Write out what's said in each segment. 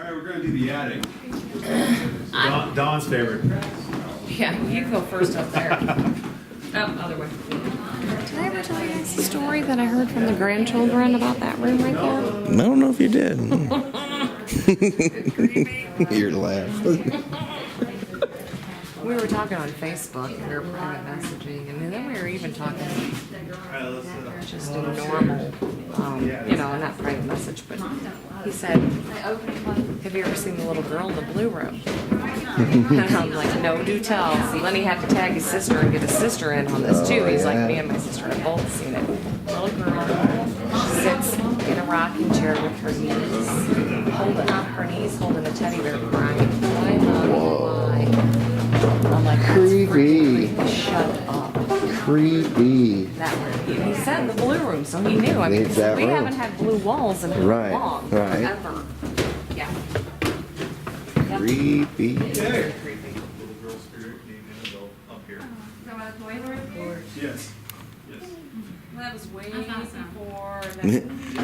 All right, we're going to do the attic. Dawn's favorite. Yeah, you can go first up there. Other way. Did I ever tell you guys the story that I heard from the grandchildren about that room right there? I don't know if you did. You're laughing. We were talking on Facebook and we were private messaging, and then we were even talking just a normal, not private message, but he said, have you ever seen the little girl in the blue room? And I'm like, no, do tell. So then he had to tag his sister and get his sister in on this too. He's like, me and my sister have both seen it. Little girl sits in a rocking chair with her knees, holding a teddy bear, crying. Why, mommy, why? I'm like, Creepy. Shut up. Creepy. That room. He said the blue room, so he knew. I mean, Needs that we room. haven't had blue walls in Right, long, right. forever. Yeah. Creepy. Very creepy. Little girl spirit named Annabelle up here. Yes. Yes. Well, that was way That's awesome. before.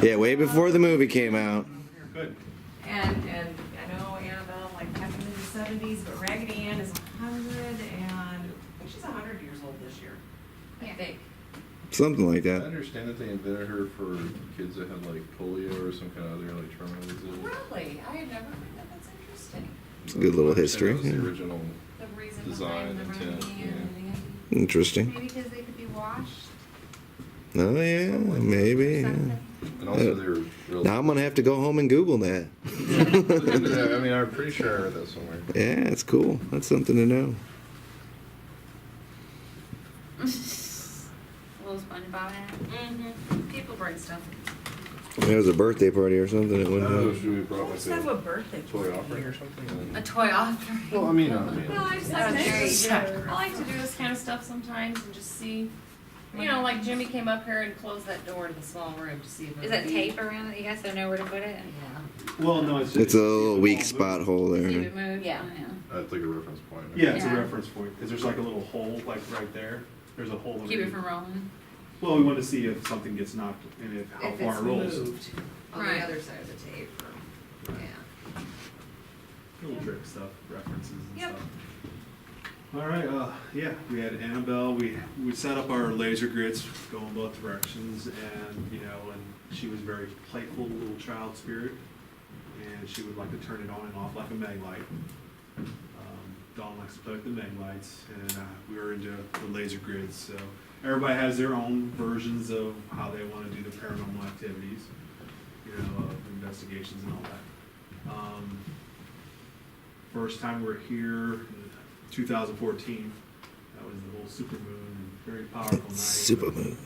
Yeah, way before the movie came out. Good. And I know Annabelle, like back in the 70s, but Raggedy Ann is 100, and I think she's 100 years old this year. I think. Something like I that. understand that they invented her for kids that had like polio or some kind of other like terminal disease. Really? I had never heard that. That's interesting. It's a good little history. That was the Yeah. original The reason design behind the intent. Raggedy Ann and Interesting. Maybe because they could be washed. Oh yeah, maybe. Yeah. And also they were real. Now I'm gonna have to go home and Google that. I mean, I'm pretty sure I read that somewhere. Yeah, it's cool. That's something to know. A little SpongeBob hat. Mm-hmm. People bring stuff. There was a birthday party or something at one Oh, time. should we brought Let's like have a a birthday toy offering or something? A toy offering. Well, I mean, Well, I just That like was to, very I like to do this kind of stuff sometimes and just see, like Jimmy came up here and closed that door to the small room to see if it Is would that be- tape around it? You guys don't know where to put it? Yeah. Well, no, it's It's a little weak spot hole See if there. it moved? Yeah. That's like a reference point. Yeah, it's a Yeah. reference point because there's like a little hole, like right there. There's a hole. Keep it underneath. from rolling. Well, we want to see if something gets knocked and how If far it's it rolls. moved on Right. the other side of the tape. Or, yeah. Little trick stuff, references and Yep. stuff. All right, yeah, we had Annabelle. We set up our laser grids going both directions, and and she was very playful little child spirit, and she would like to turn it on and off like a mag light. Dawn likes to play with the mag lights, and we were into the laser grids. So everybody has their own versions of how they want to do the paranormal activities, investigations and all that. First time we were here, in 2014. That was the whole supermoon, and very powerful night. Supermoon.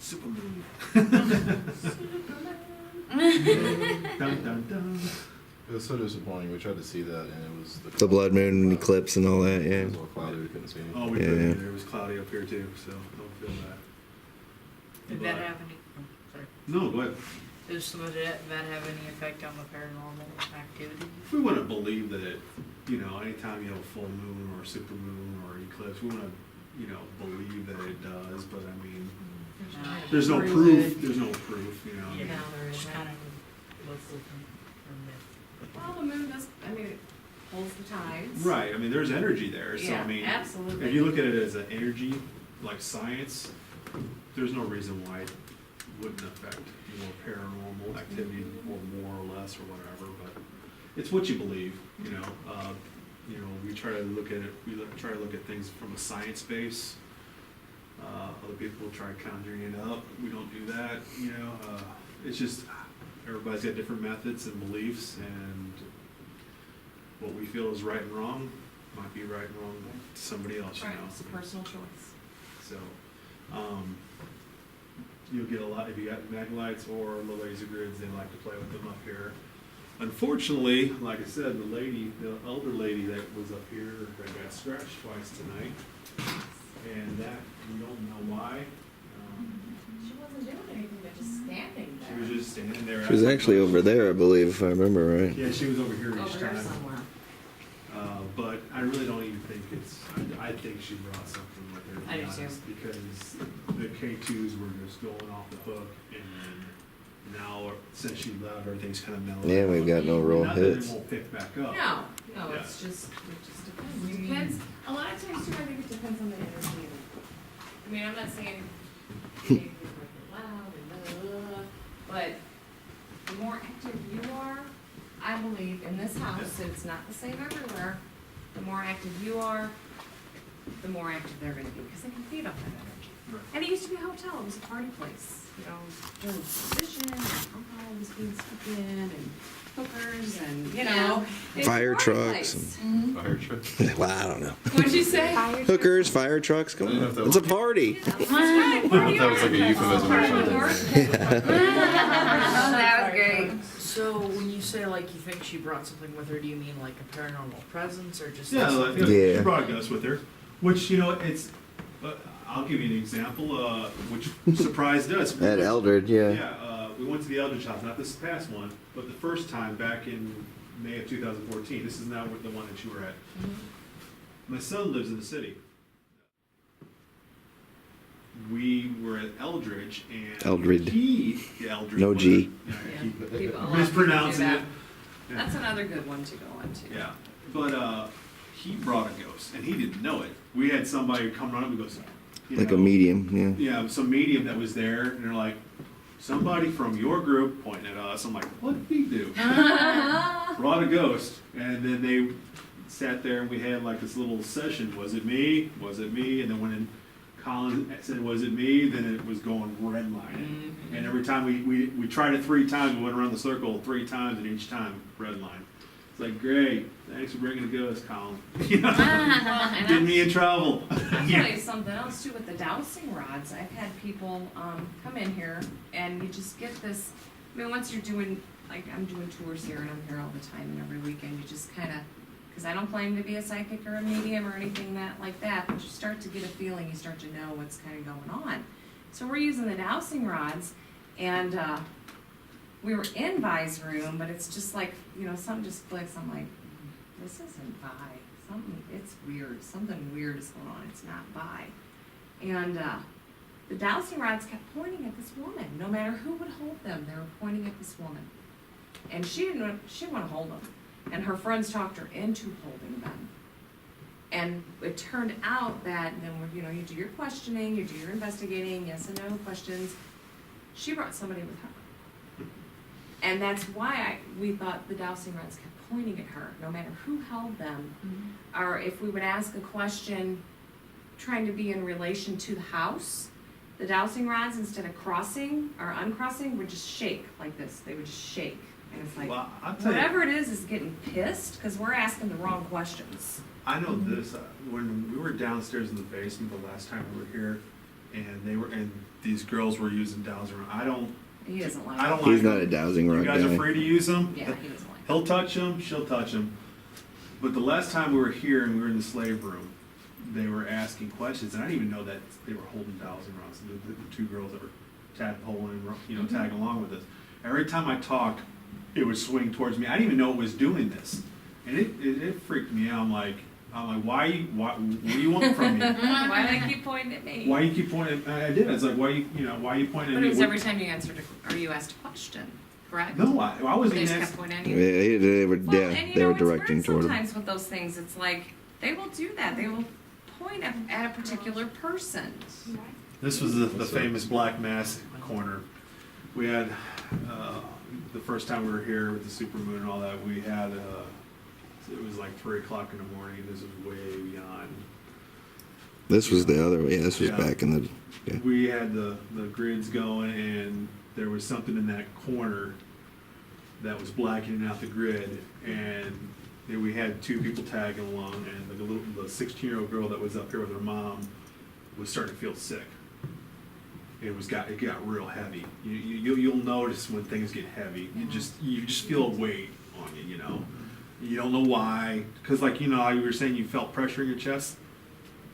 Supermoon. Dun dun dun. It was so disappointing. We tried to see that, and it was The blood moon eclipse and all that. It Yeah. was all cloudy. We couldn't see anything. Oh, we Yeah. couldn't either. It was cloudy up here too, so don't feel that. Did But- that have any, sorry, No, but did that have any effect on the paranormal activity? we wouldn't believe that it, anytime you have a full moon or super moon or eclipse, we wouldn't, believe that it does, but I mean, there's no proof, Yeah, there is. just kind of was looking from Well, the moon does, it holds the tides. right, I mean, there's energy there, so I Yeah, mean, absolutely. if you look at it as an energy, like science, there's no reason why it wouldn't affect, paranormal activity or more or less or whatever, but it's what you believe, we try to look at it, try to look at things from a science base. Other people try conjuring it up, we don't do that, it's just, everybody's got different methods and beliefs, and what we feel is right and wrong might be right and wrong to somebody else, Right, it's a personal choice. So, you'll get a lot, if you got mag lights or the laser grids, they like to play with them up here. Unfortunately, like I said, the elder lady that was up here, that got scratched twice tonight, and that, we don't know why. She wasn't doing anything, but just standing She there. was just standing there. She was actually over there, I believe, if I remember right. Yeah, she was over here each Over there time. somewhere. But I really don't even think I think she brought something with her, to I be do too. honest, because the K2s were just going off the hook, and then Now, since she left, everything's kind of mellowed. Yeah, we've got no real Not that it hits. won't pick back up. No, Yeah. it's just, it just depends. It depends, a lot of times too, I think it depends on the energy. I mean, I'm not saying you need to be loud and blah, blah, blah, but the more active you are, I believe, in this house, it's not the same everywhere, the more active you are, the more active they're gonna be, because they can feed off that energy. Right. And it used to be a hotel, it was a party place, you know, there was fishing, and alcohol was being stuck in, and hookers, and, you know. it's a Fire party trucks place. Fire truck. Well, I don't know. What'd you say? Hookers, fire trucks, come I didn't know on. if that It's a was- party. That's right, party That was like a euphemism or something. Oh, that was great. So when you say like you think she brought something with her, do you mean like a paranormal presence or just? Yeah, like, like, Yeah. she brought a ghost with her, which, you know, it's, I'll give you an example, which surprised us. At Eldred, yeah. Yeah, we went to the Eldridge house, not this past one, but the first time back in May of 2014. This is now the one that you were at. My son lives in the city. We were at Eldridge and Eldred. Eldridge. No G. Yeah, I keep People- a lot of people mispronouncing do it. that. That's another good one to go on to. Yeah, but he brought a ghost and he didn't know it. We had somebody come run up and goes, you Like know, a medium, yeah. Yeah, some medium that was there, and they're like, somebody from your group pointing at us. I'm like, what did he do? Brought a ghost, and then they sat there and we had like this little session. Was it me? Was it me? And then when Colin said, was it me? Then it was going redlining. And every time we tried it 3 times, we went around the circle 3 times, and each time redline. It's like, great, thanks for bringing a ghost, Colin. You know, And Get me in trouble. I'll tell you something else too with the dowsing rods. I've had people come in here and you just get this. I mean, once you're doing, like I'm doing tours here and I'm here all the time and every weekend, you just kind of, because I don't claim to be a psychic or a medium or anything like that, but you start to get a feeling, you start to know what's kind of going on. So we're using the dowsing rods, and we were in Vi's room, but it's just like, you know, something just clicks. I'm like, this isn't Vi. Something, it's weird. Something weird is going on. It's not Vi. And the dowsing rods kept pointing at this woman. No matter who would hold them, they were pointing at this woman. And she didn't want to hold them. And her friends talked her into holding them. And it turned out that then, you know, you do your questioning, you do your investigating, yes and no questions. She brought somebody with her. And that's why we thought the dowsing rods kept pointing at her, no matter who held them. Or if we would ask a question trying to be in relation to the house, the dowsing rods, instead of crossing or uncrossing, would just shake like this. They would just shake. And it's like, Well, I'll tell you. whatever it is getting pissed because we're asking the wrong questions. I know this, when we were downstairs in the basement the last time we were here, and these girls were using dowsing rods. He doesn't like I don't it. like He's not a them. dowsing You rod guys are guy. free to use them. Yeah, he doesn't like it. He'll touch them, she'll touch them. But the last time we were here and we were in the slave room, they were asking questions, and I didn't even know that they were holding dowsing rods. The 2 girls that were tadpoling, you know, tagging along with us. Every time I talked, it would swing towards me. I didn't even know it was doing this, and it freaked me out. I'm like, what do you want from me? Why do they keep pointing at me? Why you keep pointing? I did. It's like, why you pointing at But me? it was every time you answered, or you asked a question, correct? No, I wasn't They even just kept asking. pointing at Yeah, you. they were, Well, yeah, and you they know, were it's weird directing toward him. sometimes with those things, it's like, they will do that, they will point at a particular person. This was the famous Black Mass corner. We had, the first time we were here with the supermoon and all that, we had, it was like 3 o'clock in the morning. This was way beyond. This was the other, yeah, this was Yeah. back in the, yeah. We had the grids going, and there was something in that corner that was blackening out the grid, and then we had 2 people tagging along, and the 16-year-old girl that was up here with her mom was starting to feel sick. It got real heavy. You'll notice when things get heavy. You just feel a weight on you. You know, you don't know why. Because like, you know, how you were saying, you felt pressure in your chest.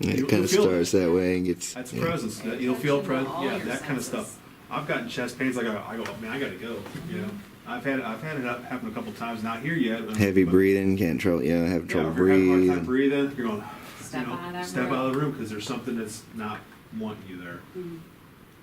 Yeah, You'll it kind of feel starts that way and gets. That's yeah. presence. You'll feel presence. All Yeah, your that kind of senses. stuff. I've gotten chest pains. Like I go, man, I gotta go. You know, I've had it happen a couple times. Not here yet. Heavy but- breathing, can't trouble, yeah, have Yeah, trouble if you're having a hard time breathing. breathing, you're going. Step out of that step room. out of the room because there's something that's not wanting you there.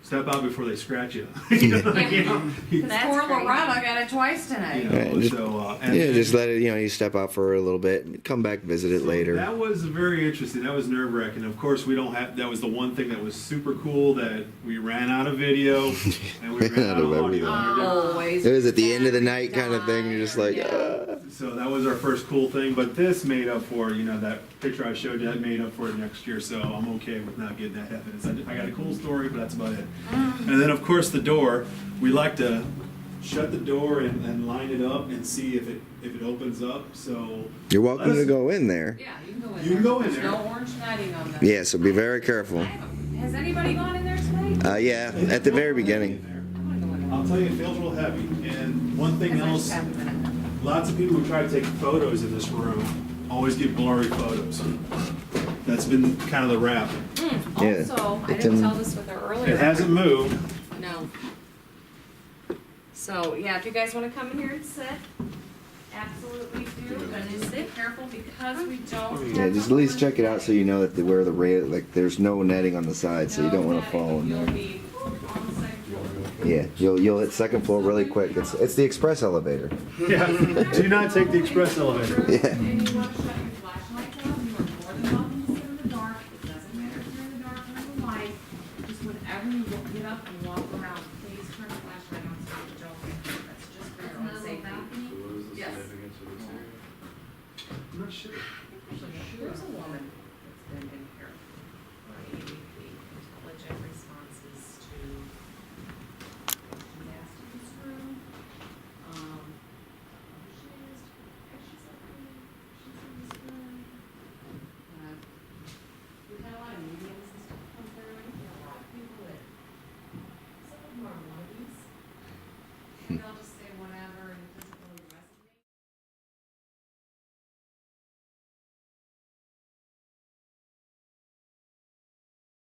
step out before they scratch you. You know, This That's poor great. Loretta got it twice tonight. you know, Right, just- so, and Yeah, then- just let it, you step out for a little bit, come back, visit it later. That was very interesting. That was nerve wracking. Of course, we don't have. That was the one thing that was super cool that we ran out of video and we ran out of audio. Always. It was at the end of the night kind of thing, you're just like, Yeah. So that was our first cool thing. But this made up for, that picture I showed you. That made up for it next year. So I'm okay with not getting that evidence. I got a cool story, but that's about it. And then of course the door. We like to shut the door and line it up and see if it opens up. So You're welcome let us- to go in there. Yeah, you can go in You there. can go in There's there. no orange netting on that. Yeah, so be very careful. Has anybody gone in there tonight? Yeah, at the very beginning. I'm gonna go in there. I'll tell you, it feels real heavy. And one thing I just else, haven't been in there. lots of people who try to take photos in this room always get blurry photos. That's been kind of the rap. Yeah, Also, I it's didn't in- tell this with her earlier. It hasn't moved. No. So, yeah, if you guys wanna come in here and sit, absolutely do, but just sit careful because we don't have. Yeah, just at least check it out so you know that where the rail, like there's no netting on the side, so you don't want to fall in You'll there. be on the second floor. Yeah, you'll hit second floor really quick. It's the express elevator. Yeah. Do not take the express elevator. Yeah. And you wanna shut your flashlights out, you are more than welcome to sit in the dark, it doesn't matter if you're in the dark or in the light, just whenever you get up and walk around, please turn the flashlight on so you don't get hurt, that's just for your own safety. Yes. I'm not sure. There's a woman that's been in here for ABP, intelligent responses to gymnastics room. She's up here, she's in this room. We've had a lot of mediums and stuff come through, and a lot of people that, some of them are wannabes. And they'll